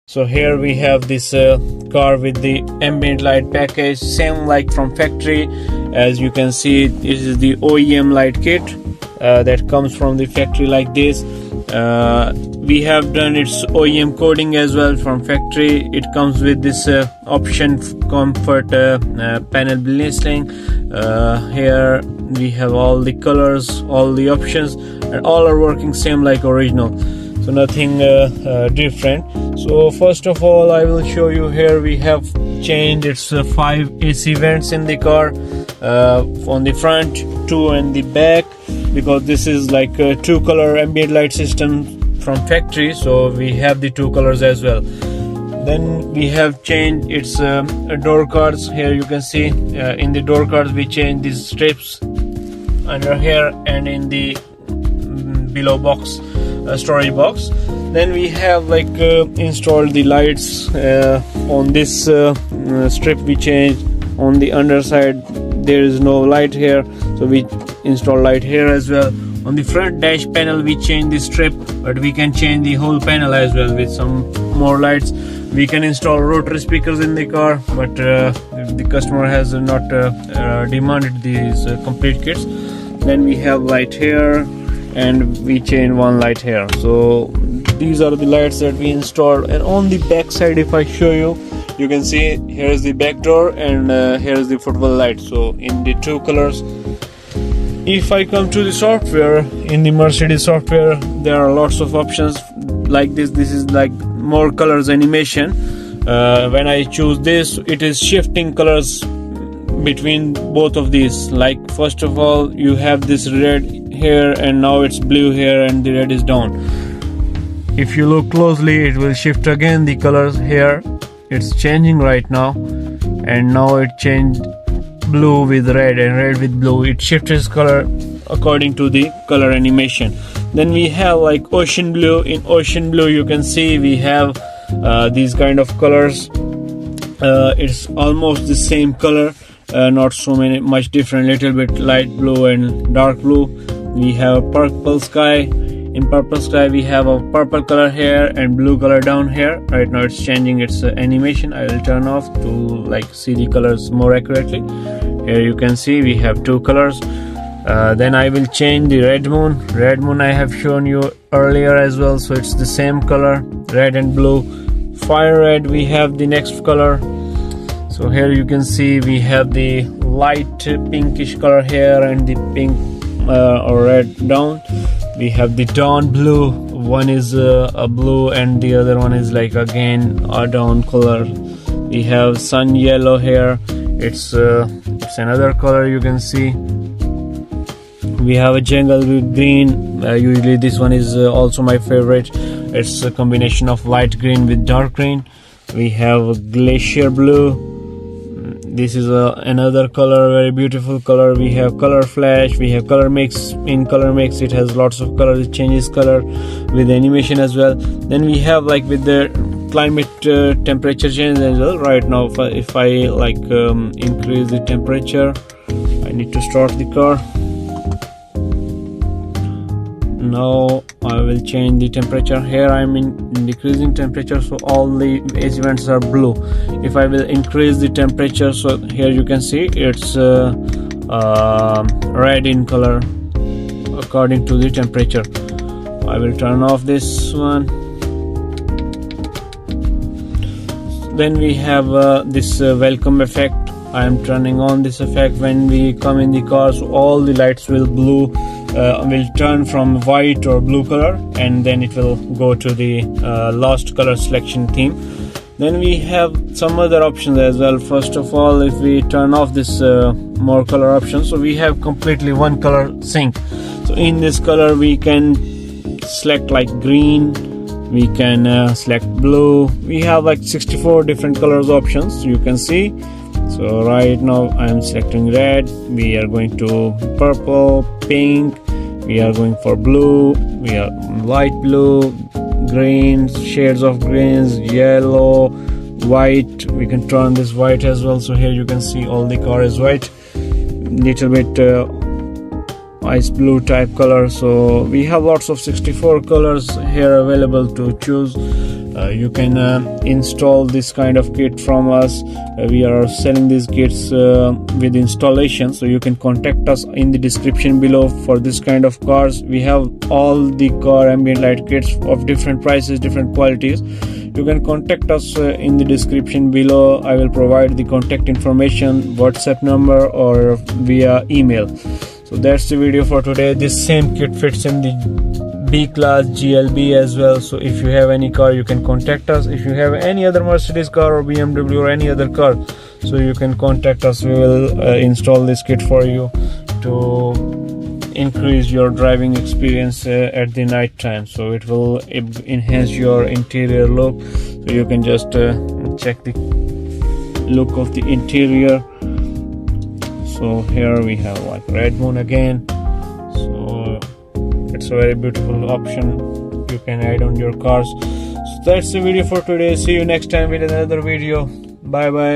So here we have this car with the ambient light package, same like from factory. As you can see, this is the OEM light kit that comes from the factory like this. We have done its OEM coding as well from factory. It comes with this option comfort panel blinking. Here we have all the colors, all the options, and all are working same like original. So nothing different. So first of all, I will show you. Here we have changed its 5 AC vents in the car, on the front, 2 and the back, because this is like a 2-color ambient light system from factory, so we have the 2 colors as well. Then we have changed its door cards. Here you can see in the door cards we changed these strips under here and in the below box, storage box. Then we have like installed the lights on this strip. We changed on the underside, there is no light here, so we install light here as well. On the front dash panel we changed the strip, but we can change the whole panel as well with some more lights. We can install rotary speakers in the car, but the customer has not demanded these complete kits. Then we have light here, and we change one light here. So these are the lights that we installed. And on the back side, if I show you, you can see here is the back door, and here is the footwell light, so in the 2 colors. If I come to the software, in the Mercedes software there are lots of options like this. This is like more colors animation. When I choose this, it is shifting colors between both of these. Like first of all, you have this red here, and now it's blue here, and the red is down. If you look closely, it will shift again the colors. Here it's changing right now, and now it changed blue with red and red with blue. It shifts its color according to the color animation. Then we have like ocean blue. In ocean blue you can see we have these kind of colors. It's almost the same color, not so much different, little bit light blue and dark blue. We have purple sky. In purple sky we have a purple color here and blue color down here. Right now it's changing its animation. I will turn off to like see the colors more accurately. Here you can see we have 2 colors. Then I will change the red moon. Red moon I have shown you earlier as well, so it's the same color, red and blue. Fire red, we have the next color. So here you can see we have the light pinkish color here and the pink or red down. We have the dawn blue. One is a blue and the other one is like again a dawn color. We have sun yellow here. It's another color you can see. We have a jungle with green. Usually this one is also my favorite. It's a combination of light green with dark green. We have a glacier blue. This is another color, very beautiful color. We have color flash. We have color mix. In color mix it has lots of colors. It changes color with animation as well. Then we have like with the climate temperature change as well. Right now if I like increase the temperature, I need to start the car. Now I will change the temperature. Here I am in decreasing temperature, so all the AC vents are blue. If I will increase the temperature, so here you can see it's red in color according to the temperature. I will turn off this one. Then we have this welcome effect. I am turning on this effect. When we come in the car, so all the lights will turn from white or blue color, and then it will go to the last color selection theme. Then we have some other options as well. First of all, if we turn off this more color options, so we have completely 1 color sync. So in this color we can select like green, we can select blue. We have like 64 different colors options, you can see. So right now I am selecting red. We are going to purple, pink, we are going for blue, we are light blue, green, shades of greens, yellow, white. We can turn this white as well. So here you can see all the car is white, little bit ice blue type color. So we have lots of 64 colors here available to choose. You can install this kind of kit from us. We are selling these kits with installation, so you can contact us in the description below for this kind of cars. We have all the car ambient light kits of different prices, different qualities. You can contact us in the description below. I will provide the contact information, WhatsApp number or via email. So that's the video for today. This same kit fits in the B class GLB as well. So if you have any car, you can contact us. If you have any other Mercedes car or BMW or any other car, so you can contact us. We will install this kit for you to increase your driving experience at the night time. So it will enhance your interior look. So you can just check the look of the interior. So here we have like red moon again. So it's a very beautiful option you can add on your cars. So that's the video for today. See you next time with another video. Bye bye.